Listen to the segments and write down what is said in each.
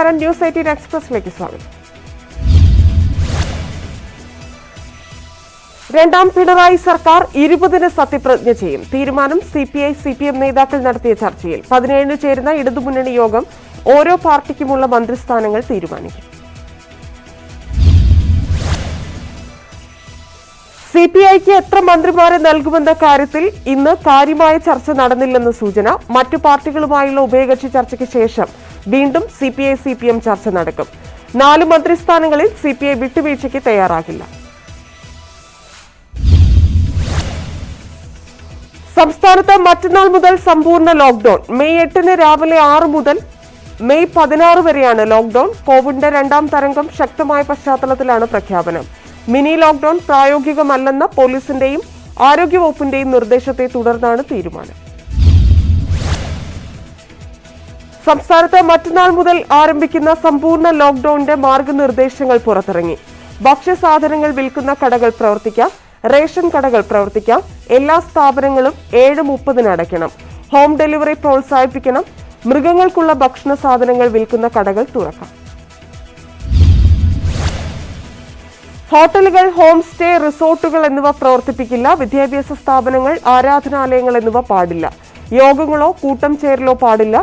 നമസ്കാരം, ന്യൂസ് 18 എക്സ്പ്രസിലേക്ക് സ്വാഗതം. രണ്ടാം പിണറായി സർക്കാർ 20-ന് സത്യപ്രതിജ്ഞ ചെയ്യും. തീരുമാനം CPI CPM നേതാക്കൾ നടത്തിയ ചർച്ചയിൽ. 17-ന് ചേരുന്ന ഇടതുമുന്നണി യോഗം ഓരോ പാർട്ടിക്കുമുള്ള മന്ത്രിസ്ഥാനങ്ങൾ തീരുമാനിക്കും. CPIക്ക് എത്ര മന്ത്രിമാരെ നൽകുമെന്ന കാര്യത്തിൽ ഇന്ന് കാര്യമായ ചർച്ച നടന്നില്ലെന്ന് സൂചന. മറ്റു പാർട്ടികളുമായുള്ള ഉഭയകക്ഷി ചർച്ചയ്ക്ക് ശേഷം വീണ്ടും CPI CPM ചർച്ച നടക്കും. 4 മന്ത്രിസ്ഥാനങ്ങളിൽ CPI വിട്ടുവീഴ്ചയ്ക്ക് തയ്യാറാകില്ല. സംസ്ഥാനത്ത് മറ്റന്നാൾ മുതൽ സമ്പൂർണ്ണ ലോക്ഡൌൺ. മെയ് 8-ന് രാവിലെ 6 മുതൽ മെയ് 16 വരെയാണ് ലോക്ഡൌൺ. കോവിഡിന്റെ 2ാം തരംഗം ശക്തമായ പശ്ചാത്തലത്തിലാണ് പ്രഖ്യാപനം. മിനി ലോക്ഡൌൺ പ്രായോഗികമല്ലെന്ന പോലീസിന്റെയും ആരോഗ്യവകുപ്പിന്റെയും നിർദ്ദേശത്തെ തുടർന്നാണ് തീരുമാനം. സംസ്ഥാനത്ത് മറ്റന്നാൾ മുതൽ ആരംഭിക്കുന്ന സമ്പൂർണ്ണ ലോക്ഡൌണിന്റെ മാർഗനിർദ്ദേശങ്ങൾ പുറത്തിറങ്ങി. ഭക്ഷ്യസാധനങ്ങൾ വിൽക്കുന്ന കടകൾ പ്രവർത്തിക്കാം, റേഷൻ കടകൾ പ്രവർത്തിക്കാം, എല്ലാ സ്ഥാപനങ്ങളും 7:30-ന് അടയ്ക്കണം, ഹോം ഡെലിവറി പ്രോത്സാഹിപ്പിക്കണം, മൃഗങ്ങൾക്കുള്ള ഭക്ഷണ സാധനങ്ങൾ വിൽക്കുന്ന കടകൾ തുറക്കാം. ഹോട്ടലുകൾ, ഹോം സ്റ്റേ, റിസോർട്ടുകൾ എന്നിവ പ്രവർത്തിപ്പിക്കില്ല. വിദ്യാഭ്യാസ സ്ഥാപനങ്ങൾ, ആരാധനാലയങ്ങൾ എന്നിവ പാടില്ല. യോഗങ്ങളോ കൂട്ടം ചേരലോ പാടില്ല.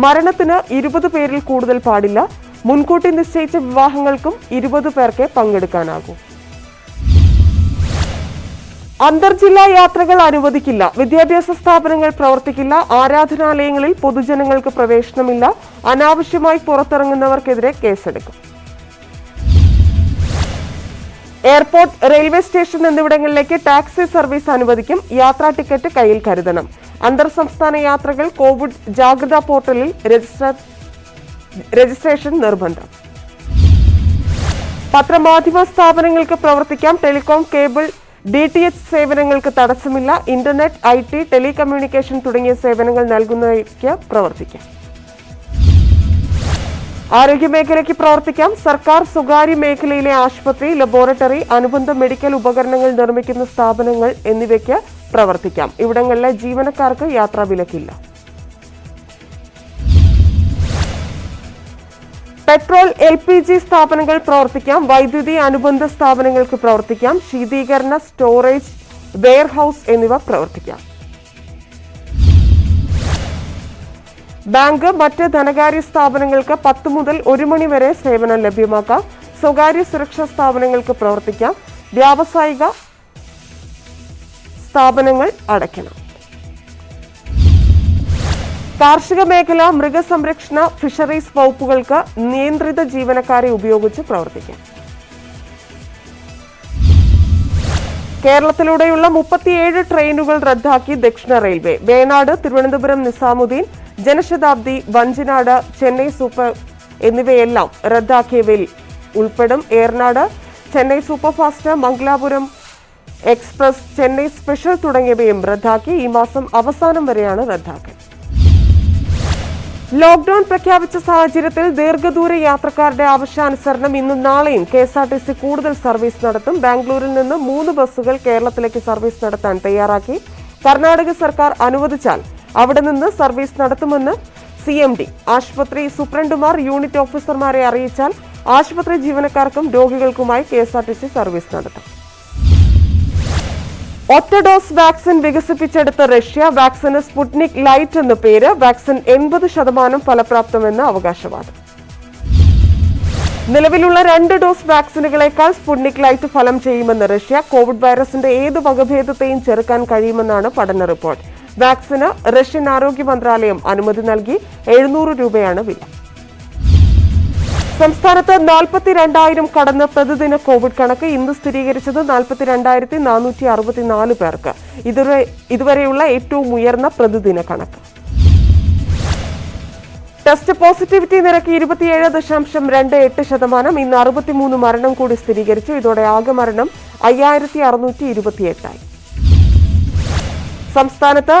മരണത്തിന് 20 പേരിൽ കൂടുതൽ പാടില്ല. മുൻകൂട്ടി നിശ്ചയിച്ച വിവാഹങ്ങൾക്കും 20 പേർക്കേ പങ്കെടുക്കാനാകൂ. അന്തർജില്ലാ യാത്രകൾ അനുവദിക്കില്ല. വിദ്യാഭ്യാസ സ്ഥാപനങ്ങൾ പ്രവർത്തിക്കില്ല. ആരാധനാലയങ്ങളിൽ പൊതുജനങ്ങൾക്ക് പ്രവേശനമില്ല. അനാവശ്യമായി പുറത്തിറങ്ങുന്നവർക്കെതിരെ കേസെടുക്കും. എയർപോർട്ട്, റെയിൽവേ സ്റ്റേഷൻ എന്നിവിടങ്ങളിലേക്ക് ടാക്സി സർവീസ് അനുവദിക്കും. യാത്രാ ടിക്കറ്റ് കയ്യിൽ കരുതണം. അന്തർ സംസ്ഥാന യാത്രകൾ കോവിഡ് ജാഗ്രതാ പോർട്ടലിൽ രജിസ്ട്രേഷൻ നിർബന്ധം. പത്രമാധ്യമ സ്ഥാപനങ്ങൾക്ക് പ്രവർത്തിക്കാം. ടെലികോം, കേബിൾ, DTH സേവനങ്ങൾക്ക് തടസ്സമില്ല. ഇന്റർനെറ്റ്, IT, ടെലികമ്മ്യൂണിക്കേഷൻ തുടങ്ങിയ സേവനങ്ങൾ നൽകുന്നവയ്ക്ക് പ്രവർത്തിക്കാം. ആരോഗ്യമേഖലയ്ക്ക് പ്രവർത്തിക്കാം. സർക്കാർ, സ്വകാര്യ മേഖലയിലെ ആശുപത്രി, ലബോറട്ടറി, അനുബന്ധ മെഡിക്കൽ ഉപകരണങ്ങൾ നിർമ്മിക്കുന്ന സ്ഥാപനങ്ങൾ എന്നിവയ്ക്ക് പ്രവർത്തിക്കാം. ഇവിടങ്ങളിലെ ജീവനക്കാർക്ക് യാത്രാവിലക്കില്ല. പെട്രോൾ, LPG സ്ഥാപനങ്ങൾ പ്രവർത്തിക്കാം. വൈദ്യുതി അനുബന്ധ സ്ഥാപനങ്ങൾക്ക് പ്രവർത്തിക്കാം. ശീതീകരണ, സ്റ്റോറേജ്, വെയർഹൌസ് എന്നിവ പ്രവർത്തിക്കാം. ബാങ്ക്, മറ്റ് ധനകാര്യ സ്ഥാപനങ്ങൾക്ക് 10 മുതൽ 1 മണി വരെ സേവനം ലഭ്യമാക്കാം. സ്വകാര്യ സുരക്ഷാ സ്ഥാപനങ്ങൾക്ക് പ്രവർത്തിക്കാം. വ്യാവസായിക സ്ഥാപനങ്ങൾ അടയ്ക്കണം. കാർഷിക മേഖല, മൃഗസംരക്ഷണ, ഫിഷറീസ് വകുപ്പുകൾക്ക് നിയന്ത്രിത ജീവനക്കാരെ ഉപയോഗിച്ച് പ്രവർത്തിക്കാം. കേരളത്തിലൂടെയുള്ള 37 ട്രെയിനുകൾ റദ്ദാക്കി ദക്ഷിണ റെയിൽവേ. വേണാട്, തിരുവനന്തപുരം നിസാമുദ്ദീൻ, ജനശതാബ്ദി, വഞ്ചിനാട്, ചെന്നൈ സൂപ്പർ എന്നിവയെല്ലാം റദ്ദാക്കിയവയിൽ ഉൾപ്പെടും. Eranad, Chennai superfast, Mangalapuram express, Chennai special തുടങ്ങിയവയും റദ്ദാക്കി. ഈ മാസം അവസാനം വരെയാണ് റദ്ദാക്കൽ. ലോക്ഡൌൺ പ്രഖ്യാപിച്ച സാഹചര്യത്തിൽ ദീർഘദൂര യാത്രക്കാരുടെ ആവശ്യാനുസരണം ഇന്നും നാളെയും KSRTC കൂടുതൽ സർവീസ് നടത്തും. ബാംഗ്ലൂരിൽ നിന്ന് 3 ബസ്സുകൾ കേരളത്തിലേക്ക് സർവീസ് നടത്താൻ തയ്യാറാക്കി. കർണാടക സർക്കാർ അനുവദിച്ചാൽ അവിടെ നിന്ന് സർവീസ് നടത്തുമെന്ന് CMD. ആശുപത്രി സൂപ്രണ്ടുമാർ, യൂണിറ്റ് ഓഫീസർമാരെ അറിയിച്ചാൽ ആശുപത്രി ജീവനക്കാർക്കും രോഗികൾക്കുമായി KSRTC സർവീസ് നടത്തും. ഒറ്റ ഡോസ് വാക്സിൻ വികസിപ്പിച്ചെടുത്ത റഷ്യ. വാക്സിന് സ്പുട്നിക് ലൈറ്റ് എന്ന പേര്. വാക്സിൻ 80% ഫലപ്രാപ്തമെന്ന് അവകാശവാദം. നിലവിലുള്ള 2 ഡോസ് വാക്സിനുകളേക്കാൾ സ്പുട്നിക് ലൈറ്റ് ഫലം ചെയ്യുമെന്ന് റഷ്യ. കോവിഡ് വൈറസിന്റെ ഏത് വകഭേദത്തെയും ചെറുക്കാൻ കഴിയുമെന്നാണ് പഠന റിപ്പോർട്ട്. വാക്സിന് റഷ്യൻ ആരോഗ്യ മന്ത്രാലയം അനുമതി നൽകി. 700 രൂപയാണ് വില. സംസ്ഥാനത്ത് 42,000 കടന്ന് പ്രതിദിന കോവിഡ് കണക്ക്. ഇന്ന് സ്ഥിരീകരിച്ചത് 42,464 പേർക്ക്. ഇതുവരെയുള്ള ഏറ്റവും ഉയർന്ന പ്രതിദിന കണക്ക്. ടെസ്റ്റ് പോസിറ്റിവിറ്റി നിരക്ക് 27.28%. ഇന്ന് 63 മരണം കൂടി സ്ഥിരീകരിച്ചു. ഇതോടെ ആകെ മരണം 5,628 ആയി. സംസ്ഥാനത്ത്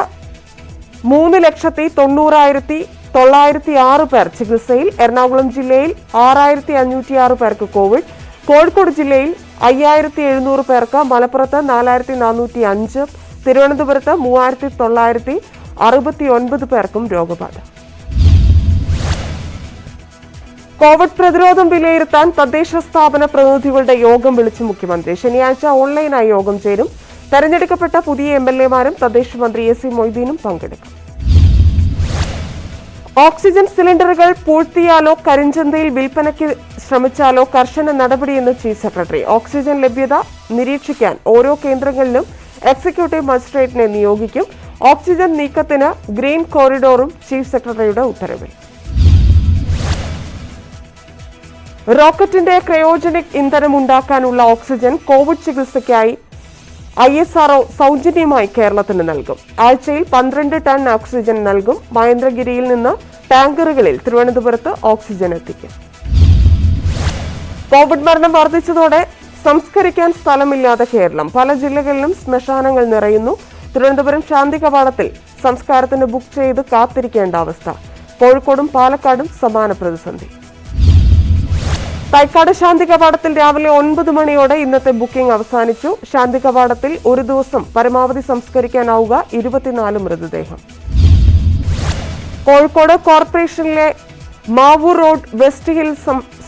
3,90,906 പേർ ചികിത്സയിൽ. എറണാകുളം ജില്ലയിൽ 6,506 പേർക്ക് കോവിഡ്. കോഴിക്കോട് ജില്ലയിൽ 5,700 പേർക്ക്. മലപ്പുറത്ത് 4,405, തിരുവനന്തപുരത്ത് 3,969 പേർക്കും രോഗബാധ. കോവിഡ് പ്രതിരോധം വിലയിരുത്താൻ തദ്ദേശ സ്ഥാപന പ്രതിനിധികളുടെ യോഗം വിളിച്ചു മുഖ്യമന്ത്രി. ശനിയാഴ്ച ഓൺലൈനായി യോഗം ചേരും. തെരഞ്ഞെടുക്കപ്പെട്ട പുതിയ എംഎൽഎമാരും തദ്ദേശ മന്ത്രി എ സി മൊയ്തീനും പങ്കെടുക്കും. ഓക്സിജൻ സിലിണ്ടറുകൾ പൂഴ്ത്തിയാലോ കരിഞ്ചന്തയിൽ വിൽപ്പനയ്ക്ക് ശ്രമിച്ചാലോ കർശന നടപടിയെന്ന് ചീഫ് സെക്രട്ടറി. ഓക്സിജൻ ലഭ്യത നിരീക്ഷിക്കാൻ ഓരോ കേന്ദ്രങ്ങളിലും എക്സിക്യൂട്ടീവ് മജിസ്ട്രേറ്റിനെ നിയോഗിക്കും. ഓക്സിജൻ നീക്കത്തിന് ഗ്രീൻ കോറിഡോറും ചീഫ് സെക്രട്ടറിയുടെ ഉത്തരവിൽ. റോക്കറ്റിന്റെ ക്രയോജനിക് ഇന്ധനമുണ്ടാക്കാനുള്ള ഓക്സിജൻ കോവിഡ് ചികിത്സയ്ക്കായി ISRO സൗജന്യമായി കേരളത്തിന് നൽകും. ആഴ്ചയിൽ 12 ടൺ ഓക്സിജൻ നൽകും. മഹേന്ദ്രഗിരിയിൽ നിന്ന് ടാങ്കറുകളിൽ തിരുവനന്തപുരത്ത് ഓക്സിജൻ എത്തിക്കും. കോവിഡ് മരണം വർദ്ധിച്ചതോടെ സംസ്കരിക്കാൻ സ്ഥലമില്ലാതെ കേരളം. പല ജില്ലകളിലും ശ്മശാനങ്ങൾ നിറയുന്നു. തിരുവനന്തപുരം ശാന്തി കവാടത്തിൽ സംസ്കാരത്തിന് ബുക്ക് ചെയ്ത് കാത്തിരിക്കേണ്ട അവസ്ഥ. കോഴിക്കോടും പാലക്കാടും സമാന പ്രതിസന്ധി. തൈക്കാട് ശാന്തി കവാടത്തിൽ രാവിലെ 9 മണിയോടെ ഇന്നത്തെ ബുക്കിംഗ് അവസാനിച്ചു. ശാന്തി കവാടത്തിൽ ഒരു ദിവസം പരമാവധി സംസ്കരിക്കാനാവുക 24 മൃതദേഹം. കോഴിക്കോട് കോർപ്പറേഷനിലെ മാവൂർ റോഡ് വെസ്റ്റ് ഹിൽ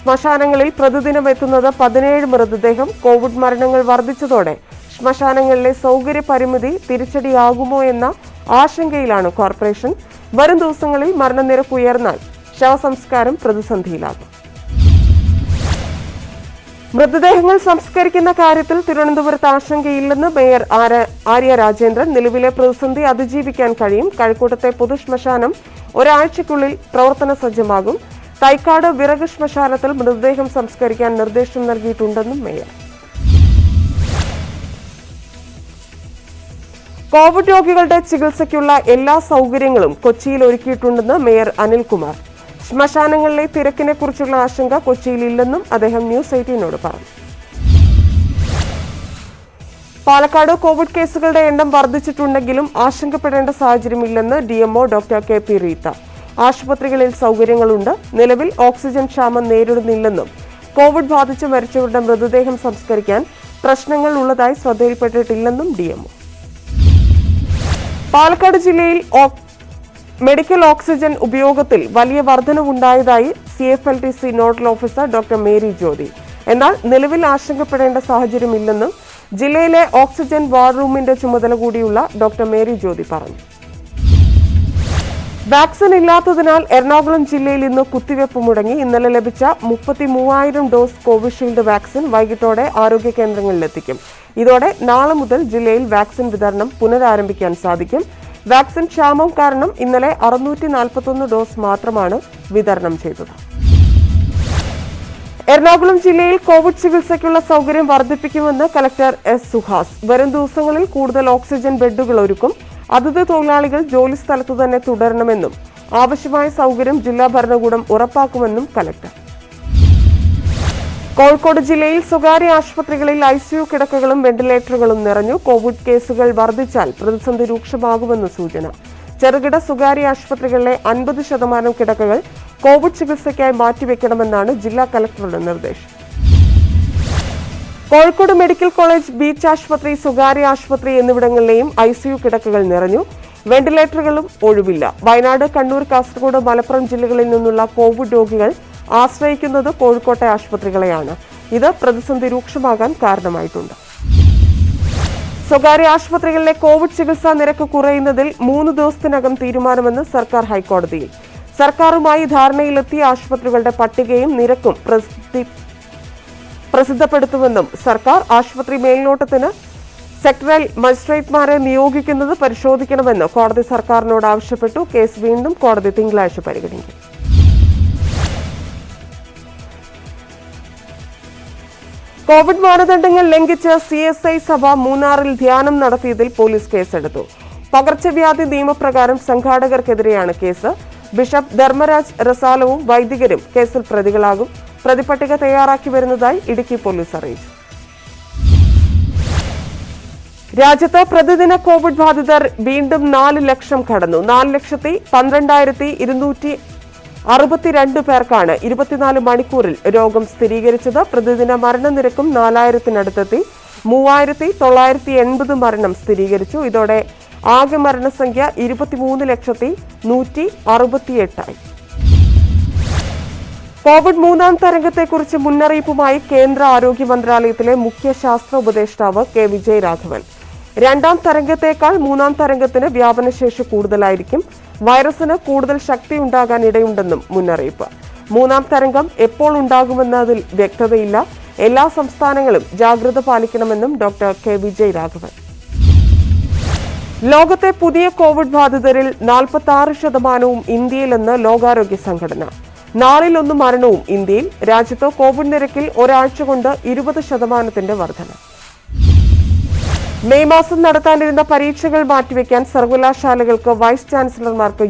ശ്മശാനങ്ങളിൽ പ്രതിദിനം എത്തുന്നത് 17 മൃതദേഹം. കോവിഡ് മരണങ്ങൾ വർദ്ധിച്ചതോടെ ശ്മശാനങ്ങളിലെ സൗകര്യ പരിമിതി തിരിച്ചടിയാകുമോ എന്ന ആശങ്കയിലാണ് കോർപ്പറേഷൻ. വരും ദിവസങ്ങളിൽ മരണനിരക്ക് ഉയർന്നാൽ ശവസംസ്കാരം പ്രതിസന്ധിയിലാകും. മൃതദേഹങ്ങൾ സംസ്കരിക്കുന്ന കാര്യത്തിൽ തിരുവനന്തപുരത്ത് ആശങ്കയില്ലെന്ന് മേയർ ആര്യ രാജേന്ദ്രൻ. നിലവിലെ പ്രതിസന്ധി അതിജീവിക്കാൻ കഴിയും. കഴക്കൂട്ടത്തെ പൊതുശ്മശാനം ഒരാഴ്ചയ്ക്കുള്ളിൽ പ്രവർത്തന സജ്ജമാകും. തൈക്കാട് വിറക് ശ്മശാനത്തിൽ മൃതദേഹം സംസ്കരിക്കാൻ നിർദ്ദേശം നൽകിയിട്ടുണ്ടെന്നും മേയർ. കോവിഡ് രോഗികളുടെ ചികിത്സയ്ക്കുള്ള എല്ലാ സൗകര്യങ്ങളും കൊച്ചിയിൽ ഒരുക്കിയിട്ടുണ്ടെന്ന് മേയർ അനിൽകുമാർ. ശ്മശാനങ്ങളിലെ തിരക്കിനെ കുറിച്ചുള്ള ആശങ്ക കൊച്ചിയിലില്ലെന്നും അദ്ദേഹം ന്യൂസ് 18നോട് പറഞ്ഞു. പാലക്കാട് കോവിഡ് കേസുകളുടെ എണ്ണം വർദ്ധിച്ചിട്ടുണ്ടെങ്കിലും ആശങ്കപ്പെടേണ്ട സാഹചര്യമില്ലെന്ന് DMO ഡോക്ടർ KP റീത്ത. ആശുപത്രികളിൽ സൗകര്യങ്ങളുണ്ട്. നിലവിൽ ഓക്സിജൻ ക്ഷാമം നേരിടുന്നില്ലെന്നും കോവിഡ് ബാധിച്ച് മരിച്ചവരുടെ മൃതദേഹം സംസ്കരിക്കാൻ പ്രശ്നങ്ങൾ ഉള്ളതായി ശ്രദ്ധയിൽപ്പെട്ടിട്ടില്ലെന്നും DMO. പാലക്കാട് ജില്ലയിൽ മെഡിക്കൽ ഓക്സിജൻ ഉപയോഗത്തിൽ വലിയ വർധനവുണ്ടായതായി CFLTC nodal officer doctor Mary Jyothi. എന്നാൽ നിലവിൽ ആശങ്കപ്പെടേണ്ട സാഹചര്യമില്ലെന്നും ജില്ലയിലെ ഓക്സിജൻ വാർ റൂമിന്റെ ചുമതല കൂടിയുള്ള ഡോക്ടർ മേരി ജ്യോതി പറഞ്ഞു. വാക്സിൻ ഇല്ലാത്തതിനാൽ എറണാകുളം ജില്ലയിൽ ഇന്ന് കുത്തിവെപ്പ് മുടങ്ങി. ഇന്നലെ ലഭിച്ച 33,000 ഡോസ് കോവിഷീൽഡ് വാക്സിൻ വൈകിട്ടോടെ ആരോഗ്യ കേന്ദ്രങ്ങളിലെത്തിക്കും. ഇതോടെ നാളെ മുതൽ ജില്ലയിൽ വാക്സിൻ വിതരണം പുനരാരംഭിക്കാൻ സാധിക്കും. വാക്സിൻ ക്ഷാമം കാരണം ഇന്നലെ 641 ഡോസ് മാത്രമാണ് വിതരണം ചെയ്തത്. എറണാകുളം ജില്ലയിൽ കോവിഡ് ചികിത്സയ്ക്കുള്ള സൗകര്യം വർദ്ധിപ്പിക്കുമെന്ന് കലക്ടർ S. സുഹാസ്. വരും ദിവസങ്ങളിൽ കൂടുതൽ ഓക്സിജൻ ബെഡുകൾ ഒരുക്കും. അതിഥി തൊഴിലാളികൾ ജോലി സ്ഥലത്തു തന്നെ തുടരണമെന്നും ആവശ്യമായ സൗകര്യം ജില്ലാ ഭരണകൂടം ഉറപ്പാക്കുമെന്നും കലക്ടർ. കോഴിക്കോട് ജില്ലയിൽ സ്വകാര്യ ആശുപത്രികളിൽ ICU കിടക്കകളും വെന്റിലേറ്ററുകളും നിറഞ്ഞു. കോവിഡ് കേസുകൾ വർദ്ധിച്ചാൽ പ്രതിസന്ധി രൂക്ഷമാകുമെന്ന് സൂചന. ചെറുകിട സ്വകാര്യ ആശുപത്രികളിലെ 50% കിടക്കകൾ കോവിഡ് ചികിത്സയ്ക്കായി മാറ്റിവെക്കണമെന്നാണ് ജില്ലാ കലക്ടറുടെ നിർദ്ദേശം. കോഴിക്കോട് മെഡിക്കൽ കോളേജ്, ബീച്ച് ആശുപത്രി, സ്വകാര്യ ആശുപത്രി എന്നിവിടങ്ങളിലെയും ICU കിടക്കകൾ നിറഞ്ഞു. വെന്റിലേറ്ററുകളും ഒഴിവില്ല. വയനാട്, കണ്ണൂർ, കാസർഗോഡ്, മലപ്പുറം ജില്ലകളിൽ നിന്നുള്ള കോവിഡ് രോഗികൾ ആശ്രയിക്കുന്നത് കോഴിക്കോട്ടെ ആശുപത്രികളെയാണ്. ഇത് പ്രതിസന്ധി രൂക്ഷമാകാൻ കാരണമായിട്ടുണ്ട്. സ്വകാര്യ ആശുപത്രികളിലെ കോവിഡ് ചികിത്സാ നിരക്ക് കുറയുന്നതിൽ 3 ദിവസത്തിനകം തീരുമാനമെന്ന് സർക്കാർ ഹൈക്കോടതിയിൽ. സർക്കാരുമായി ധാരണയിലെത്തിയ ആശുപത്രികളുടെ പട്ടികയും നിരക്കും പ്രസിദ്ധപ്പെടുത്തുമെന്നും സർക്കാർ. ആശുപത്രി മേൽനോട്ടത്തിന് സെക്ടറൽ മജിസ്ട്രേറ്റുമാരെ നിയോഗിക്കുന്നത് പരിശോധിക്കണമെന്ന് കോടതി സർക്കാരിനോട് ആവശ്യപ്പെട്ടു. കേസ് വീണ്ടും കോടതി തിങ്കളാഴ്ച പരിഗണിക്കും. കോവിഡ് മാനദണ്ഡങ്ങൾ ലംഘിച്ച് CSI സഭ മൂന്നാറിൽ ധ്യാനം നടത്തിയതിൽ പോലീസ് കേസെടുത്തു. പകർച്ചവ്യാധി നിയമപ്രകാരം സംഘാടകർക്കെതിരെയാണ് കേസ്. ബിഷപ്പ് ധർമ്മരാജ് റസാലവും വൈദികരും കേസിൽ പ്രതികളാകും. പ്രതിപട്ടിക തയ്യാറാക്കി വരുന്നതായി ഇടുക്കി പോലീസ് അറിയിച്ചു. രാജ്യത്ത് പ്രതിദിന കോവിഡ് ബാധിതർ വീണ്ടും 4 ലക്ഷം കടന്നു. 4,12,262 പേർക്കാണ് 24 മണിക്കൂറിൽ രോഗം സ്ഥിരീകരിച്ചത്. പ്രതിദിന മരണനിരക്കും 4,000-നടുത്തെത്തി. 3,980 മരണം സ്ഥിരീകരിച്ചു. ഇതോടെ ആകെ മരണസംഖ്യ 23,168,000. കോവിഡ് മൂന്നാം തരംഗത്തെക്കുറിച്ച് മുന്നറിയിപ്പുമായി കേന്ദ്ര ആരോഗ്യ മന്ത്രാലയത്തിലെ മുഖ്യ ശാസ്ത്ര ഉപദേഷ്ടാവ് കെ വിജയരാഘവൻ. രണ്ടാം തരംഗത്തേക്കാൾ മൂന്നാം തരംഗത്തിന് വ്യാപനശേഷി കൂടുതലായിരിക്കും. വൈറസിന് കൂടുതൽ ശക്തിയുണ്ടാകാൻ ഇടയുണ്ടെന്നും മുന്നറിയിപ്പ്. മൂന്നാം തരംഗം എപ്പോൾ ഉണ്ടാകുമെന്നതിൽ വ്യക്തതയില്ല. എല്ലാ സംസ്ഥാനങ്ങളും ജാഗ്രത പാലിക്കണമെന്നും ഡോക്ടർ കെ വിജയരാഘവൻ. ലോകത്തെ പുതിയ കോവിഡ് ബാധിതരിൽ 46% ഇന്ത്യയിലെന്ന് ലോകാരോഗ്യ സംഘടന. 4-1 മരണവും ഇന്ത്യയിൽ. രാജ്യത്ത് കോവിഡ് നിരക്കിൽ ഒരാഴ്ച കൊണ്ട് 20% വർധന. മെയ് മാസം നടത്താനിരുന്ന പരീക്ഷകൾ മാറ്റിവെക്കാൻ സർവകലാശാലകൾക്ക് വൈസ് ചാൻസലർമാർക്ക്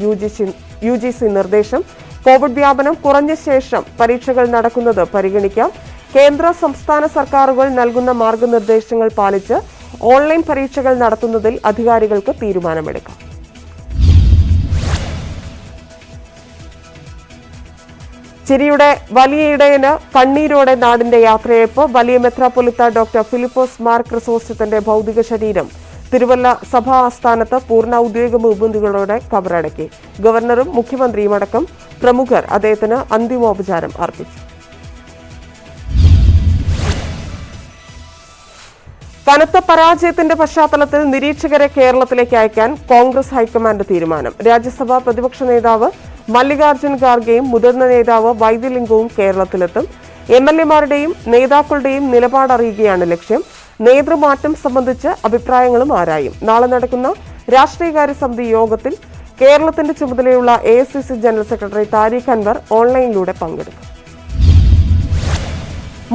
യുജിസി നിർദ്ദേശം. കോവിഡ് വ്യാപനം കുറഞ്ഞ ശേഷം പരീക്ഷകൾ നടക്കുന്നത് പരിഗണിക്കാം. കേന്ദ്ര സംസ്ഥാന സർക്കാരുകൾ നൽകുന്ന മാർഗനിർദ്ദേശങ്ങൾ പാലിച്ച് ഓൺലൈൻ പരീക്ഷകൾ നടത്തുന്നതിൽ അധികാരികൾക്ക് തീരുമാനമെടുക്കാം. ചിരിയുടെ വലിയ ഇടയന് കണ്ണീരോടെ നാടിന്റെ യാത്രയയപ്പ്. വലിയ മെത്രാപ്പൊലിത്ത ഡോക്ടർ ഫിലിപ്പോസ് മാർ ക്രിസോസ്റ്റത്തിന്റെ ഭൗതിക ശരീരം തിരുവല്ല സഭാ ആസ്ഥാനത്ത് പൂർണ്ണ ഔദ്യോഗിക ബഹുമതികളോടെ കബറടക്കി. ഗവർണറും മുഖ്യമന്ത്രിയുമടക്കം പ്രമുഖർ അദ്ദേഹത്തിന് അന്തിമോപചാരം അർപ്പിച്ചു. കനത്ത പരാജയത്തിന്റെ പശ്ചാത്തലത്തിൽ നിരീക്ഷകരെ കേരളത്തിലേക്ക് അയക്കാൻ കോൺഗ്രസ് ഹൈക്കമാൻഡ് തീരുമാനം. രാജ്യസഭാ പ്രതിപക്ഷ നേതാവ് മല്ലികാർജ്ജുൻ ഖാർഗെയും മുതിർന്ന നേതാവ് വൈദ്യലിംഗവും കേരളത്തിലെത്തും. എംഎൽഎമാരുടെയും നേതാക്കളുടെയും നിലപാടറിയുകയാണ് ലക്ഷ്യം. നേതൃമാറ്റം സംബന്ധിച്ച് അഭിപ്രായങ്ങളും ആരായും. നാളെ നടക്കുന്ന രാഷ്ട്രീയകാര്യ സമിതി യോഗത്തിൽ കേരളത്തിന്റെ ചുമതലയുള്ള AICC general secretary Tariq Anwar ഓൺലൈനിലൂടെ പങ്കെടുക്കും.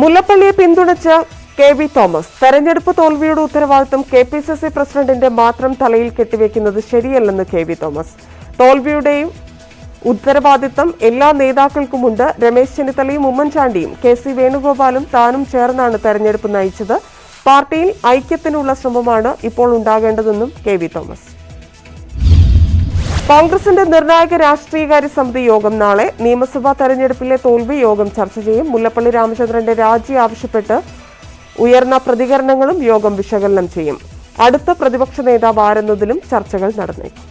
മുല്ലപ്പള്ളിയെ പിന്തുണച്ച് KV തോമസ്. തെരഞ്ഞെടുപ്പ് തോൽവിയുടെ ഉത്തരവാദിത്തം KPCC പ്രസിഡന്റിന്റെ മാത്രം തലയിൽ കെട്ടിവെക്കുന്നത് ശരിയല്ലെന്ന് KV തോമസ്. തോൽവിയുടെയും ഉത്തരവാദിത്തം എല്ലാ നേതാക്കൾക്കുമുണ്ട്. രമേശ് ചെന്നിത്തലയും ഉമ്മൻചാണ്ടിയും KC വേണുഗോപാലും താനും ചേർന്നാണ് തെരഞ്ഞെടുപ്പ് നയിച്ചത്. പാർട്ടിയിൽ ഐക്യത്തിനുള്ള ശ്രമമാണ് ഇപ്പോൾ ഉണ്ടാകേണ്ടതെന്നും KV തോമസ്. കോൺഗ്രസിന്റെ നിർണായക രാഷ്ട്രീയകാര്യ സമിതി യോഗം നാളെ. നിയമസഭാ തെരഞ്ഞെടുപ്പിലെ തോൽവി യോഗം ചർച്ച ചെയ്യും. മുല്ലപ്പള്ളി രാമചന്ദ്രന്റെ രാജി ആവശ്യപ്പെട്ട് ഉയർന്ന പ്രതികരണങ്ങളും യോഗം വിശകലനം ചെയ്യും. അടുത്ത പ്രതിപക്ഷ നേതാവ് ആരെന്നതിലും ചർച്ചകൾ നടന്നേക്കും.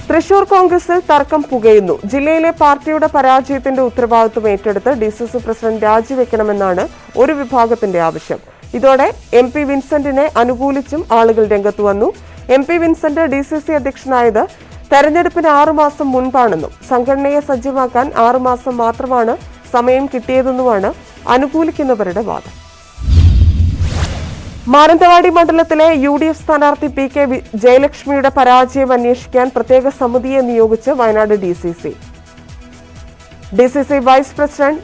തൃശൂർ കോൺഗ്രസിൽ തർക്കം പുകയുന്നു. ജില്ലയിലെ പാർട്ടിയുടെ പരാജയത്തിന്റെ ഉത്തരവാദിത്വം ഏറ്റെടുത്ത് DCC പ്രസിഡന്റ് രാജിവെക്കണമെന്നാണ് ഒരു വിഭാഗത്തിന്റെ ആവശ്യം. ഇതോടെ MP വിൻസെന്റിനെ അനുകൂലിച്ചും ആളുകൾ രംഗത്തു വന്നു. MP വിൻസെന്റ് DCC അധ്യക്ഷനായത് തെരഞ്ഞെടുപ്പിന് 6 മാസം മുൻപാണെന്നും സംഘടനയെ സജ്ജമാക്കാൻ 6 മാസം മാത്രമാണ് സമയം കിട്ടിയതെന്നുമാണ് അനുകൂലിക്കുന്നവരുടെ വാദം. മാനന്തവാടി മണ്ഡലത്തിലെ UDF സ്ഥാനാർത്ഥി PK ജയലക്ഷ്മിയുടെ പരാജയം അന്വേഷിക്കാൻ പ്രത്യേക സമിതിയെ നിയോഗിച്ച് Wayanad DCC vice president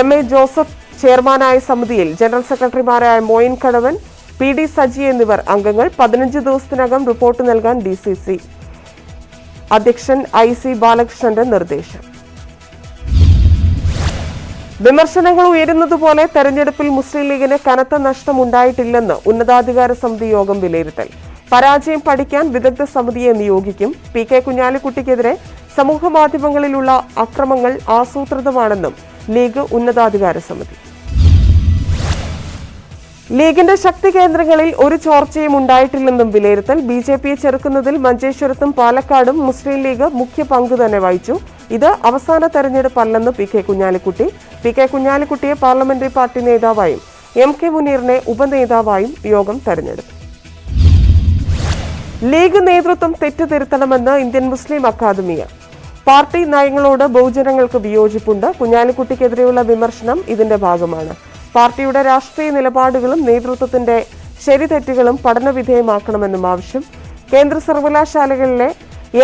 MA Joseph ചെയർമാനായ സമിതിയിൽ ജനറൽ സെക്രട്ടറിമാരായ മോയിൻ കടവൻ, PD സജി എന്നിവർ അംഗങ്ങൾ. 15 ദിവസത്തിനകം റിപ്പോർട്ട് നൽകാൻ DCC അധ്യക്ഷൻ IC ബാലകൃഷ്ണന്റെ നിർദ്ദേശം. വിമർശനങ്ങൾ ഉയരുന്നതുപോലെ തെരഞ്ഞെടുപ്പിൽ മുസ്ലിം ലീഗിന് കനത്ത നഷ്ടമുണ്ടായിട്ടില്ലെന്ന് ഉന്നതാധികാര സമിതി യോഗം വിലയിരുത്തൽ. പരാജയം പഠിക്കാൻ വിദഗ്ധ സമിതിയെ നിയോഗിക്കും. PK കുഞ്ഞാലിക്കുട്ടിക്കെതിരെ സമൂഹമാധ്യമങ്ങളിലുള്ള അക്രമങ്ങൾ ആസൂത്രിതമാണെന്നും ലീഗ് ഉന്നതാധികാര സമിതി. ലീഗിന്റെ ശക്തി കേന്ദ്രങ്ങളിൽ ഒരു ചോർച്ചയും ഉണ്ടായിട്ടില്ലെന്നും വിലയിരുത്തൽ. BJPയെ ചെറുക്കുന്നതിൽ മഞ്ചേശ്വരത്തും പാലക്കാടും മുസ്ലിം ലീഗ് മുഖ്യ പങ്ക് തന്നെ വഹിച്ചു. ഇത് അവസാന തെരഞ്ഞെടുപ്പല്ലെന്ന് PK കുഞ്ഞാലിക്കുട്ടി. PK കുഞ്ഞാലിക്കുട്ടിയെ പാർലമെന്ററി പാർട്ടി നേതാവായും MK മുനീറിനെ ഉപനേതാവായും യോഗം തെരഞ്ഞെടുത്തു. ലീഗ് നേതൃത്വം തെറ്റുതിരുത്തണമെന്ന് ഇന്ത്യൻ മുസ്ലിം അക്കാദമിയ. പാർട്ടി നയങ്ങളോട് ബഹുജനങ്ങൾക്ക് വിയോജിപ്പുണ്ട്. കുഞ്ഞാലിക്കുട്ടിക്കെതിരെയുള്ള വിമർശനം ഇതിന്റെ ഭാഗമാണ്. പാർട്ടിയുടെ രാഷ്ട്രീയ നിലപാടുകളും നേതൃത്വത്തിന്റെ ശരിതെറ്റുകളും പഠനവിധേയമാക്കണമെന്നും ആവശ്യം. കേന്ദ്ര സർവകലാശാലകളിലെ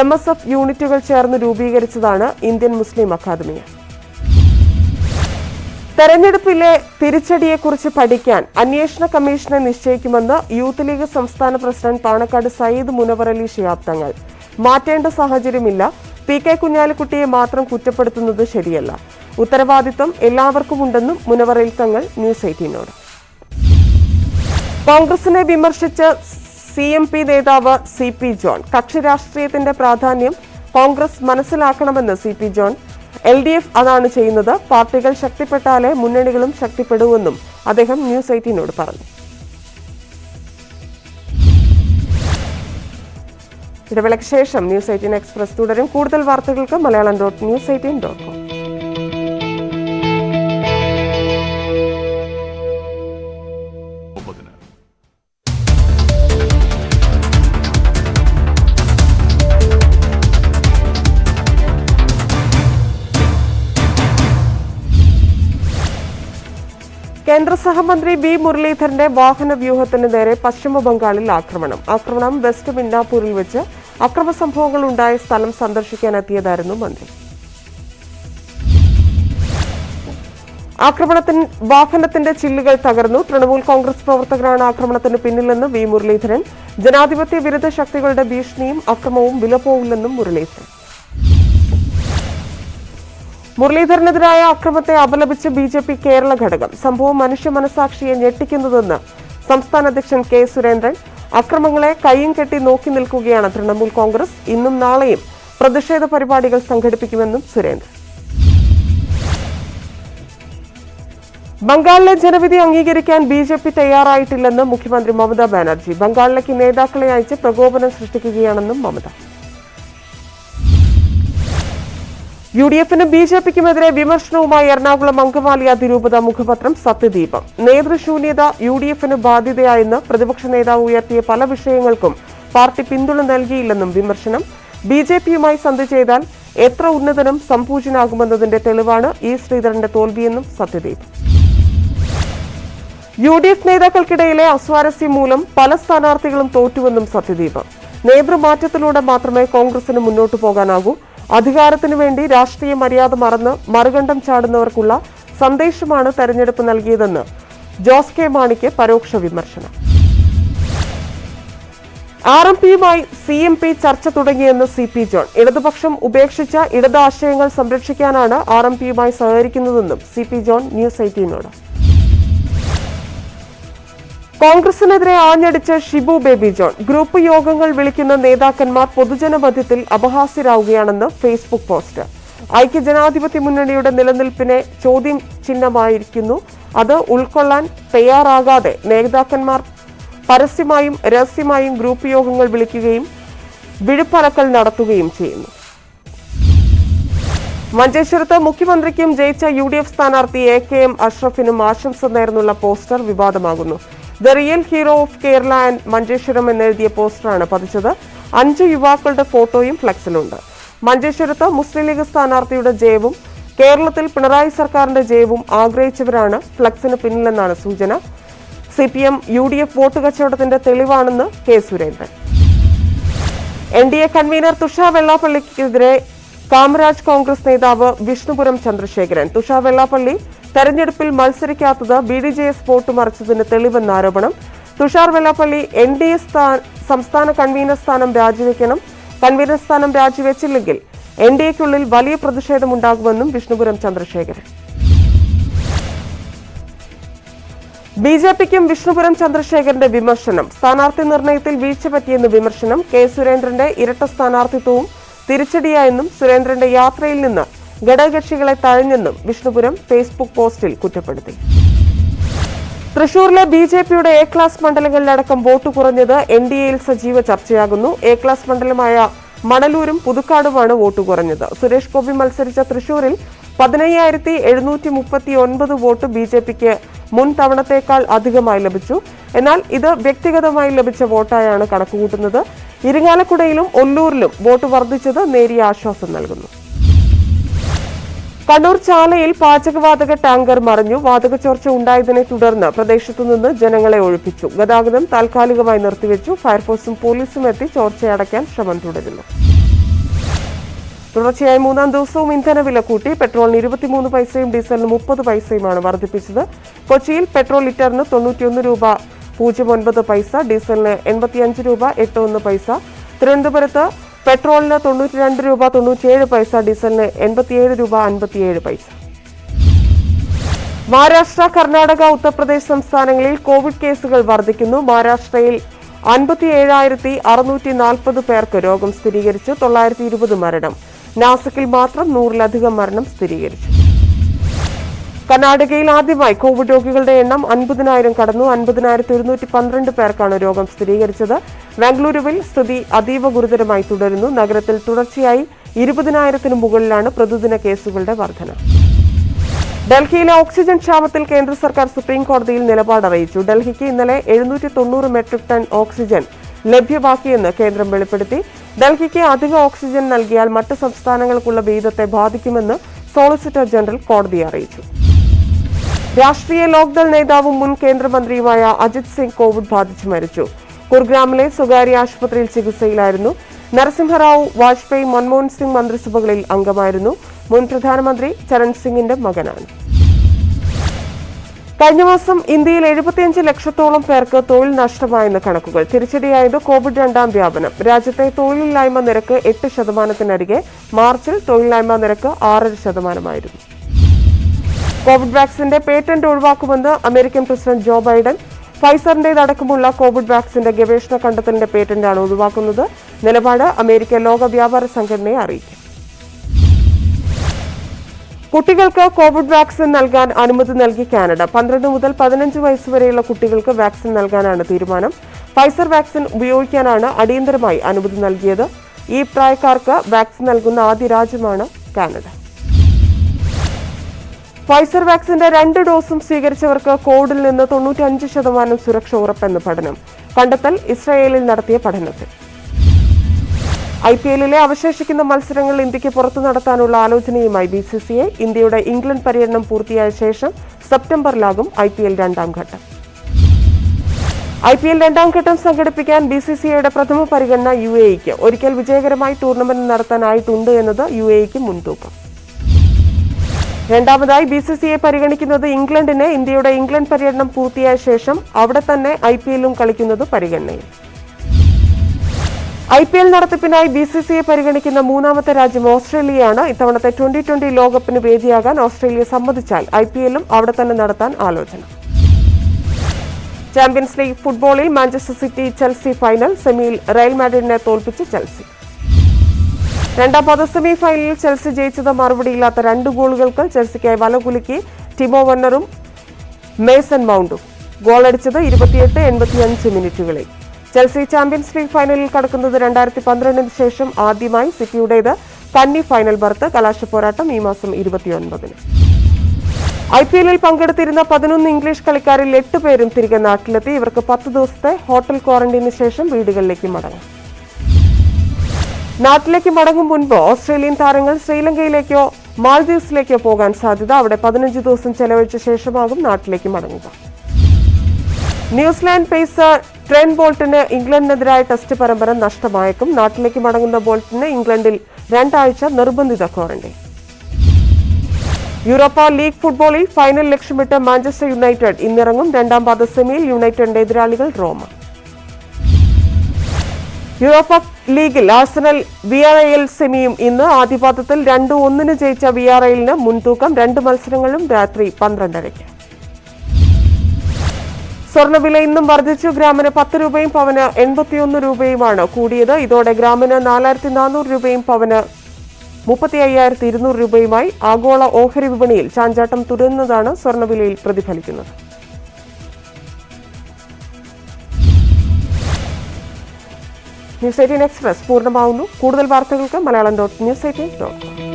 MSF യൂണിറ്റുകൾ ചേർന്ന് രൂപീകരിച്ചതാണ് ഇന്ത്യൻ മുസ്ലിം അക്കാദമിയ. തെരഞ്ഞെടുപ്പിലെ തിരിച്ചടിയെക്കുറിച്ച് പഠിക്കാൻ അന്വേഷണ കമ്മീഷനെ നിശ്ചയിക്കുമെന്ന് യൂത്ത് ലീഗ് സംസ്ഥാന പ്രസിഡന്റ് പാണക്കാട് സയ്യിദ് മുനവർ അലി ശിഹാബ് തങ്ങൾ. മാറ്റേണ്ട സാഹചര്യമില്ല. PK കുഞ്ഞാലിക്കുട്ടിയെ മാത്രം കുറ്റപ്പെടുത്തുന്നത് ശരിയല്ല. ഉത്തരവാദിത്വം എല്ലാവർക്കുമുണ്ടെന്നും മുനവർ അലി തങ്ങൾ ന്യൂസ് 18നോട്. കോൺഗ്രസിനെ വിമർശിച്ച് CMP നേതാവ് CP ജോൺ. കക്ഷി രാഷ്ട്രീയത്തിന്റെ പ്രാധാന്യം കോൺഗ്രസ് മനസ്സിലാക്കണമെന്ന് CP ജോൺ. LDF അതാണ് ചെയ്യുന്നത്. പാർട്ടികൾ ശക്തിപ്പെട്ടാലേ മുന്നണികളും ശക്തിപ്പെടുമെന്നും അദ്ദേഹം ന്യൂസ് 18നോട് പറഞ്ഞു. ഇടവേളയ്ക്ക് ശേഷം ന്യൂസ് 18 എക്സ്പ്രസ് തുടരും. കൂടുതൽ വാർത്തകൾക്ക് മലയാളം.news18.com. കേന്ദ്ര സഹമന്ത്രി ബി മുരളീധരന്റെ വാഹന വ്യൂഹത്തിന് നേരെ പശ്ചിമ ബംഗാളിൽ ആക്രമണം വെസ്റ്റ് മിഡ്നാപൂരിൽ വെച്ച് അക്രമ സംഭവങ്ങൾ ഉണ്ടായ സ്ഥലം സന്ദർശിക്കാനെത്തിയതായിരുന്നു മന്ത്രി. വാഹനത്തിന്റെ ചില്ലുകൾ തകർന്നു. തൃണമൂൽ കോൺഗ്രസ് പ്രവർത്തകരാണ് ആക്രമണത്തിന് പിന്നിലെന്ന് വി മുരളീധരൻ. ജനാധിപത്യ വിരുദ്ധ ശക്തികളുടെ ഭീഷണിയും അക്രമവും വിലപോവില്ലെന്നും മുരളീധരൻ. മുരളീധരനെതിരായ അക്രമത്തെ അപലപിച്ച് ബിജെപി കേരള ഘടകം. സംഭവം മനുഷ്യ മനസാക്ഷിയെ ഞെട്ടിക്കുന്നതെന്ന് സംസ്ഥാന അധ്യക്ഷൻ കെ സുരേന്ദ്രൻ. അക്രമങ്ങളെ കയ്യും കെട്ടി നോക്കി നിൽക്കുകയാണ് തൃണമൂൽ കോൺഗ്രസ്. ഇന്നും നാളെയും പ്രതിഷേധ പരിപാടികൾ സംഘടിപ്പിക്കുമെന്നും സുരേന്ദ്രൻ. ബംഗാളിലെ ജനവിധി അംഗീകരിക്കാൻ ബിജെപി തയ്യാറായിട്ടില്ലെന്ന് മുഖ്യമന്ത്രി മമതാ ബാനർജി. ബംഗാളിലേക്ക് നേതാക്കളെ അയച്ച് പ്രകോപനം സൃഷ്ടിക്കുകയാണെന്നും മമത. യുഡിഎഫിന് ബിജെപിക്കുമെതിരെ വിമർശനവുമായി എറണാകുളം അങ്കമാലി അതിരൂപത മുഖപത്രം സത്യദീപം. നേതൃശൂന്യത യുഡിഎഫിന് ബാധ്യതയായെന്ന് പ്രതിപക്ഷ നേതാവ് ഉയർത്തിയ പല വിഷയങ്ങൾക്കും പാർട്ടി പിന്തുണ നൽകിയില്ലെന്നും വിമർശനം. ബിജെപിയുമായി സന്ധി ചെയ്താൽ എത്ര ഉന്നതനും സംപൂജനാകുമെന്നതിന്റെ തെളിവാണ് ഇ ശ്രീധരന്റെ തോൽവിയെന്നും സത്യദീപം. യുഡിഎഫ് നേതാക്കൾക്കിടയിലെ അസ്വാരസ്യം മൂലം പല സ്ഥാനാർത്ഥികളും തോറ്റുവെന്നും സത്യദീപം. നേതൃമാറ്റത്തിലൂടെ മാത്രമേ കോൺഗ്രസിന് മുന്നോട്ടു പോകാനാകൂ. അധികാരത്തിനു വേണ്ടി രാഷ്ട്രീയ മര്യാദ മറന്ന് മറുകണ്ഠം ചാടുന്നവർക്കുള്ള സന്ദേശമാണ് തെരഞ്ഞെടുപ്പ് നൽകിയതെന്ന് ജോസ് കെ മാണിക്ക് പരോക്ഷ വിമർശനം. ആർഎംപിയുമായി സിഎംപി ചർച്ച തുടങ്ങിയെന്ന് സി പി ജോൺ. ഇടതുപക്ഷം ഉപേക്ഷിച്ച ഇടത് ആശയങ്ങൾ സംരക്ഷിക്കാനാണ് ആർഎംപിയുമായി സഹകരിക്കുന്നതെന്നും സി പി ജോൺ ന്യൂസ് 18നോട്. കോൺഗ്രസിനെതിരെ ആഞ്ഞടിച്ച് ഷിബു ബേബി ജോൺ. ഗ്രൂപ്പ് യോഗങ്ങൾ വിളിക്കുന്ന നേതാക്കന്മാർ പൊതുജനമധ്യത്തിൽ അപഹാസ്യരാവുകയാണെന്ന് ഫേസ്ബുക്ക് പോസ്റ്റ്. ഐക്യജനാധിപത്യ മുന്നണിയുടെ നിലനിൽപ്പിനെ ചോദ്യം ചിഹ്നമായിരിക്കുന്നു. അത് ഉൾക്കൊള്ളാൻ തയ്യാറാകാതെ നേതാക്കന്മാർ പരസ്യമായും രഹസ്യമായും ഗ്രൂപ്പ് യോഗങ്ങൾ വിളിക്കുകയും വിഴുപ്പലക്കൽ നടത്തുകയും ചെയ്യുന്നു. മഞ്ചേശ്വരത്ത് മുഖ്യമന്ത്രിക്കും ജയിച്ച യുഡിഎഫ് സ്ഥാനാർത്ഥി എ.കെ.എം. അഷ്റഫിനും ആശംസ നേർന്നുള്ള പോസ്റ്റർ വിവാദമാകുന്നു. The real hero of Kerala and Manjeshwaram എന്നെഴുതിയ പോസ്റ്ററാണ് പതിച്ചത്. 5 യുവാക്കളുടെ ഫോട്ടോയും ഫ്ലക്സിലുണ്ട്. മഞ്ചേശ്വരത്ത് മുസ്ലിം ലീഗ് സ്ഥാനാർത്ഥിയുടെ ജയവും കേരളത്തിൽ പിണറായി സർക്കാരിന്റെ ജയവും ആഗ്രഹിച്ചവരാണ് ഫ്ലക്സിന് പിന്നിലെന്നാണ് സൂചന. സിപിഎം യുഡിഎഫ് വോട്ട് കച്ചവടത്തിന്റെ തെളിവാണെന്ന് K Surendran. NDA convener Thushar വെള്ളാപ്പള്ളിക്കെതിരെ കാമരാജ് കോൺഗ്രസ് നേതാവ് വിഷ്ണുപുരം ചന്ദ്രശേഖരൻ. തുഷാർ വെള്ളാപ്പള്ളി തെരഞ്ഞെടുപ്പിൽ മത്സരിക്കാത്തത് ബിഡിജെഎസ് വോട്ട് മറിച്ചതിന് തെളിവെന്ന ആരോപണം. തുഷാർ വെള്ളാപ്പള്ളി എൻഡിഎ സംസ്ഥാന കൺവീനർ സ്ഥാനം രാജിവെക്കണം. കൺവീനർ സ്ഥാനം രാജിവെച്ചില്ലെങ്കിൽ എൻഡിഎക്കുള്ളിൽ വലിയ പ്രതിഷേധമുണ്ടാകുമെന്നും വിഷ്ണുപുരം ചന്ദ്രശേഖരൻ. ബിജെപിക്കും വിഷ്ണുപുരം ചന്ദ്രശേഖരന്റെ വിമർശനം. സ്ഥാനാർത്ഥി നിർണയത്തിൽ വീഴ്ച പറ്റിയെന്ന് വിമർശനം. കെ സുരേന്ദ്രന്റെ ഇരട്ട സ്ഥാനാർത്ഥിത്വവും തിരിച്ചടിയായെന്നും സുരേന്ദ്രന്റെ യാത്രയിൽ നിന്ന് ഘടകകക്ഷികളെ തഴഞ്ഞെന്നും വിഷ്ണുപുരം ഫേസ്ബുക്ക് പോസ്റ്റിൽ കുറ്റപ്പെടുത്തി. തൃശൂരിലെ ബിജെപിയുടെ എ ക്ലാസ് മണ്ഡലങ്ങളിലടക്കം വോട്ട് കുറഞ്ഞത് എൻഡിഎയിൽ സജീവ ചർച്ചയാകുന്നു. എ ക്ലാസ് മണ്ഡലമായ മണലൂരും പുതുക്കാടുമാണ് വോട്ട് കുറഞ്ഞത്. സുരേഷ് ഗോപി മത്സരിച്ച തൃശൂരിൽ 15,739 വോട്ട് ബിജെപിക്ക് മുൻ തവണത്തേക്കാൾ അധികമായി ലഭിച്ചു. എന്നാൽ ഇത് വ്യക്തിഗതമായി ലഭിച്ച വോട്ടായാണ് കണക്കുകൂട്ടുന്നത്. ഇരിങ്ങാലക്കുടയിലും ഒല്ലൂരിലും വോട്ട് വർദ്ധിച്ചത് നേരിയ ആശ്വാസം നൽകുന്നു. കണ്ണൂർ ചാലയിൽ പാചകവാതക ടാങ്കർ മറിഞ്ഞു. വാതകച്ചോർച്ച ഉണ്ടായതിനെ തുടർന്ന് പ്രദേശത്തുനിന്ന് ജനങ്ങളെ ഒഴിപ്പിച്ചു. ഗതാഗതം താൽക്കാലികമായി നിർത്തിവെച്ചു. ഫയർഫോഴ്സും പോലീസും എത്തി ചോർച്ചയടയ്ക്കാൻ ശ്രമം തുടരുന്നു. തുടർച്ചയായി 3ാം ദിവസവും ഇന്ധനവില കൂട്ടി. പെട്രോളിന് 23 പൈസയും ഡീസലിന് 30 പൈസയുമാണ് വർദ്ധിപ്പിച്ചത്. കൊച്ചിയിൽ പെട്രോൾ ലിറ്ററിന് 91 രൂപ 09 പൈസ, ഡീസലിന് 85 രൂപ 81 പൈസ. തിരുവനന്തപുരത്ത് പെട്രോളിന് 92 രൂപ 97 പൈസ, ഡീസലിന് 87 രൂപ 57 പൈസ. മഹാരാഷ്ട്ര, കർണാടക, ഉത്തർപ്രദേശ് സംസ്ഥാനങ്ങളിൽ കോവിഡ് കേസുകൾ വർദ്ധിക്കുന്നു. മഹാരാഷ്ട്രയിൽ 57,640 പേർക്ക് രോഗം സ്ഥിരീകരിച്ചു. 920 മരണം. നാസിക്കിൽ മാത്രം 100-ലധികം മരണം സ്ഥിരീകരിച്ചു. കർണാടകയിൽ ആദ്യമായി കോവിഡ് രോഗികളുടെ എണ്ണം 50,000 കടന്നു. 50,112 പേർക്കാണ് രോഗം സ്ഥിരീകരിച്ചത്. ബാംഗ്ലൂരുവിൽ സ്ഥിതി അതീവ ഗുരുതരമായി തുടരുന്നു. നഗരത്തിൽ തുടർച്ചയായി 20,000-ന് മുകളിലാണ് പ്രതിദിന കേസുകളുടെ വർധന. ഡൽഹിയിലെ ഓക്സിജൻ ക്ഷാമത്തിൽ കേന്ദ്ര സർക്കാർ സുപ്രീം കോടതിയിൽ നിലപാടറിയിച്ചു. ഡൽഹിക്ക് ഇന്നലെ 790 മെട്രിക് ടൺ ഓക്സിജൻ ലഭ്യമാക്കിയെന്ന് കേന്ദ്രം വെളിപ്പെടുത്തി. ഡൽഹിക്ക് അധിക ഓക്സിജൻ നൽകിയാൽ മറ്റ് സംസ്ഥാനങ്ങൾക്കുള്ള വീതത്തെ ബാധിക്കുമെന്ന് സോളിസിറ്റർ ജനറൽ കോടതിയെ അറിയിച്ചു. രാഷ്ട്രീയ ലോക്ദൾ നേതാവും മുൻ കേന്ദ്രമന്ത്രിയുമായ അജിത് സിംഗ് കോവിഡ് ബാധിച്ച് മരിച്ചു. ഗുർഗ്രാമിലെ സ്വകാര്യ ആശുപത്രിയിൽ ചികിത്സയിലായിരുന്നു. നരസിംഹറാവു വാജ്പേയി മൻമോഹൻ സിംഗ് മന്ത്രിസഭകളിൽ അംഗമായിരുന്നു. മുൻ പ്രധാനമന്ത്രി ചരൺ സിംഗിന്റെ മകനാണ്. കഴിഞ്ഞ മാസം ഇന്ത്യയിൽ 75 ലക്ഷത്തോളം പേർക്ക് തൊഴിൽ നഷ്ടമായെന്ന് കണക്കുകൾ. തിരിച്ചടിയായത് കോവിഡ് രണ്ടാം വ്യാപനം. രാജ്യത്തെ തൊഴിലില്ലായ്മ നിരക്ക് 8%-നരികെ. മാർച്ചിൽ തൊഴിലില്ലായ്മ നിരക്ക് 6.5%. കോവിഡ് വാക്സിന്റെ പേറ്റന്റ് ഒഴിവാക്കുമെന്ന് അമേരിക്കൻ പ്രസിഡന്റ് ജോ ബൈഡൻ. ഫൈസറിന്റേതടക്കമുള്ള കോവിഡ് വാക്സിന്റെ ഗവേഷണ കണ്ടെത്തലിന്റെ പേറ്റന്റാണ് ഒഴിവാക്കുന്നത്. നിലപാട് അമേരിക്ക ലോക വ്യാപാര സംഘടനയെ അറിയിക്കും. കുട്ടികൾക്ക് കോവിഡ് വാക്സിൻ നൽകാൻ അനുമതി നൽകി കാനഡ. 12 മുതൽ 15 വയസ്സുവരെയുള്ള കുട്ടികൾക്ക് വാക്സിൻ നൽകാനാണ് തീരുമാനം. ഫൈസർ വാക്സിൻ ഉപയോഗിക്കാനാണ് അടിയന്തരമായി അനുമതി നൽകിയത്. ഈ പ്രായക്കാർക്ക് വാക്സിൻ നൽകുന്ന ആദ്യ രാജ്യമാണ് കാനഡ. ഫൈസർ വാക്സിന്റെ 2 ഡോസും സ്വീകരിച്ചവർക്ക് കോവിഡിൽ നിന്ന് 95% സുരക്ഷ ഉറപ്പെന്ന് പഠനം. കണ്ടെത്തൽ ഇസ്രായേലിൽ നടത്തിയ പഠനത്തിൽ. IPL-ലെ അവശേഷിക്കുന്ന മത്സരങ്ങൾ ഇന്ത്യക്ക് പുറത്തു നടത്താനുള്ള ആലോചനയുമായി BCCI. ഇന്ത്യയുടെ ഇംഗ്ലണ്ട് പര്യടനം പൂർത്തിയായ ശേഷം സെപ്റ്റംബറിലാകും IPL രണ്ടാം ഘട്ടം. IPL രണ്ടാം ഘട്ടം സംഘടിപ്പിക്കാൻ BCCIയുടെ പ്രഥമ പരിഗണന UAE-ക്ക്. ഒരിക്കൽ വിജയകരമായി ടൂർണമെന്റ് നടത്താനായിട്ടുണ്ട് എന്നത് UAE-ക്ക് മുൻതൂക്കം. രണ്ടാമതായി BCCI പരിഗണിക്കുന്നത് ഇംഗ്ലണ്ടിന്. ഇന്ത്യയുടെ ഇംഗ്ലണ്ട് പര്യടനം പൂർത്തിയായ ശേഷം അവിടെ തന്നെ IPL-ഉം കളിക്കുന്നത് പരിഗണനയിൽ. IPL നടത്തിപ്പിനായി BCCI പരിഗണിക്കുന്ന മൂന്നാമത്തെ രാജ്യം ഓസ്ട്രേലിയയാണ്. ഇത്തവണത്തെ 2020 ലോകകപ്പിന് വേദിയാകാൻ ഓസ്ട്രേലിയ സമ്മതിച്ചാൽ IPL-ഉം അവിടെ തന്നെ നടത്താൻ ആലോചന. ചാമ്പ്യൻസ് ലീഗ് ഫുട്ബോളിൽ മാഞ്ചസ്റ്റർ സിറ്റി ചെൽസി ഫൈനൽ. സെമിയിൽ റയൽ മാഡ്രിഡിനെ തോൽപ്പിച്ച് ചെൽസി. രണ്ടാം പാദ സെമി ഫൈനലിൽ ചെൽസി ജയിച്ചത് മറുപടിയില്ലാത്ത 2 ഗോളുകൾക്ക്. ചെൽസിക്കായി വലകുലുക്കി ടിമോ വെർണറും മേസൺ മൗണ്ടും. ഗോളടിച്ചത് 28-85 മിനിറ്റുകളിൽ. ചെൽസി ചാമ്പ്യൻസ് ലീഗ് ഫൈനലിൽ കടക്കുന്നത് 2012-ന് ശേഷം ആദ്യമായി. സിറ്റിയുടേത് കന്നി ഫൈനൽ ബർത്ത്. കലാശ പോരാട്ടം ഈ മാസം 29-ന്. IPL-ൽ പങ്കെടുത്തിരുന്ന 11 ഇംഗ്ലീഷ് കളിക്കാരിൽ 8 പേരും തിരികെ നാട്ടിലെത്തി. ഇവർക്ക് 10 ദിവസത്തെ ഹോട്ടൽ ക്വാറന്റീന് ശേഷം വീടുകളിലേക്ക് മടങ്ങും. നാട്ടിലേക്ക് മടങ്ങും മുൻപ് ഓസ്ട്രേലിയൻ താരങ്ങൾ ശ്രീലങ്കയിലേക്കോ മാൽദീവ്സിലേക്കോ പോകാൻ സാധ്യത. അവിടെ 15 ദിവസം ചെലവഴിച്ച ശേഷമാകും നാട്ടിലേക്ക് മടങ്ങുക. ന്യൂസിലാൻഡ് പേസർ ട്രെൻ ബോൾട്ടിന് ഇംഗ്ലണ്ടിനെതിരായ ടെസ്റ്റ് പരമ്പര നഷ്ടമായേക്കും. നാട്ടിലേക്ക് മടങ്ങുന്ന ബോൾട്ടിന് ഇംഗ്ലണ്ടിൽ 2 ആഴ്ച നിർബന്ധിത ക്വാറന്റൈൻ. യൂറോപ്പ ലീഗ് ഫുട്ബോളിൽ ഫൈനൽ ലക്ഷ്യമിട്ട് മാഞ്ചസ്റ്റർ യുണൈറ്റഡ് ഇന്നിറങ്ങും. രണ്ടാം പാദ സെമിയിൽ യുണൈറ്റഡിന്റെ എതിരാളികൾ റോമ. യൂറോപ്പ ലീഗിൽ ആഴ്സണൽ വിയാറയൽ സെമിയും ഇന്ന്. ആദ്യപാദത്തിൽ 2-1 ജയിച്ച വിയാറയലിന് മുൻതൂക്കം. 2 മത്സരങ്ങളും രാത്രി 12:30. സ്വർണ്ണവില ഇന്നും വർദ്ധിച്ചു. ഗ്രാമിന് 10 രൂപയും പവന് 81 രൂപയുമാണ് കൂടിയത്. ഇതോടെ ഗ്രാമിന് 4400 രൂപയും പവന് 35,200 രൂപയുമായി. ആഗോള ഓഹരി വിപണിയിൽ ചാഞ്ചാട്ടം തുടരുന്നതാണ് സ്വർണ്ണവിലയിൽ പ്രതിഫലിക്കുന്നത്. ന്യൂസ് 18 എക്സ്പ്രസ് പൂർണ്ണമാവുന്നു. കൂടുതൽ വാർത്തകൾക്ക് മലയാളം.news18.com.